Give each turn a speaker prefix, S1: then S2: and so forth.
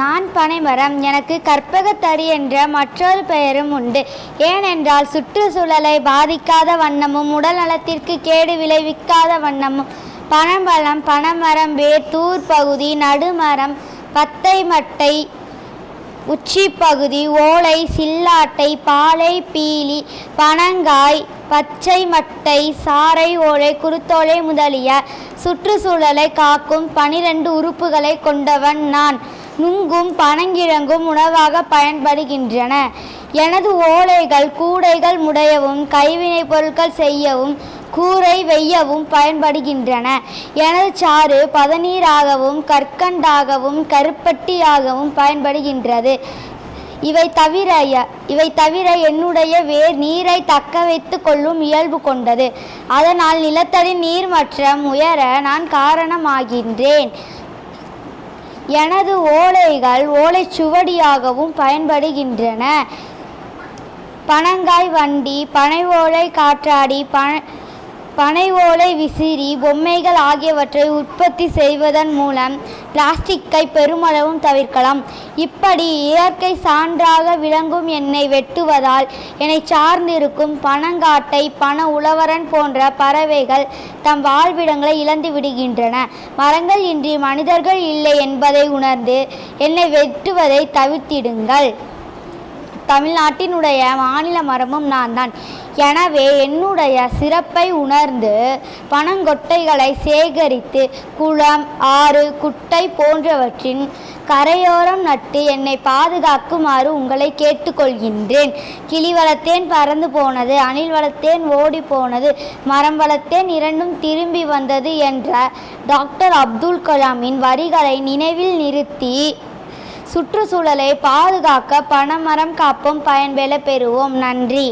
S1: நான் பனைமரம். எனக்கு கற்பகத்தடி என்ற மற்றொரு பெயரும் உண்டு. ஏனென்றால் சுற்றுச்சூழலை பாதிக்காத வண்ணமும் உடல் நலத்திற்கு கேடு விளைவிக்காத வண்ணமும் பனம்பழம், பனைமரம் வேர், தூர் பகுதி, நடுமரம், பத்தை மட்டை, உச்சி பகுதி, ஓலை, சில்லாட்டை, பாலை, பீலி, பனங்காய், பச்சை மட்டை, சாறை, ஓலை, குருத்தோலை முதலிய சுற்றுச்சூழலை காக்கும் 12 உறுப்புகளை கொண்டவன் நான். நுங்கும் பனங்கிழங்கும் உணவாக பயன்படுகின்றன. எனது ஓலைகள் கூடைகள் முடையவும் கைவினைப் பொருட்கள் செய்யவும் கூரை வெய்யவும் பயன்படுகின்றன. எனது சாறு பதநீராகவும் கற்கண்டாகவும் கருப்பட்டியாகவும் பயன்படுகின்றது. இவை தவிர என்னுடைய வேர் நீரை தக்க வைத்து கொள்ளும் இயல்பு கொண்டது. அதனால் நிலத்தடி நீர்மட்டம் உயர நான் காரணமாகின்றேன். எனது ஓலைகள் ஓலைச்சுவடியாகவும் பயன்படுகின்றன. பனங்காய் வண்டி, பனை ஓலை காற்றாடி, பனை ஓலை விசிறி, பொம்மைகள் ஆகியவற்றை உற்பத்தி செய்வதன் மூலம் பிளாஸ்டிக்கை பெருமளவும் தவிர்க்கலாம். இப்படி இயற்கை சான்றாக விளங்கும் என்னை வெட்டுவதால் என்னை சார்ந்திருக்கும் பனங்காட்டை, பன உழவரன் போன்ற பறவைகள் தம் வாழ்விடங்களை இழந்து விடுகின்றன. மரங்கள் இன்றி மனிதர்கள் இல்லை என்பதை உணர்ந்து என்னை வெட்டுவதை தவிர்த்திடுங்கள். தமிழ்நாட்டினுடைய மாநில மரமும் நான் தான். எனவே என்னுடைய சிறப்பை உணர்ந்து பனங்கொட்டைகளை சேகரித்து குளம், ஆறு, குட்டை போன்றவற்றின் கரையோரம் நட்டு என்னை பாதுகாக்குமாறு உங்களை கேட்டுக்கொள்கின்றேன். கிளி வளர்த்தேன் பறந்து போனது, அணில் வளர்த்தேன் ஓடி போனது, மரம் வளர்த்தேன் இரண்டும் திரும்பி வந்தது என்ற டாக்டர் அப்துல் கலாமின் வரிகளை நினைவில் நிறுத்தி சுற்றுச்சூழலை பாதுகாக்க பனைமரம் காப்போம், பயன்பெற பெறுவோம். நன்றி.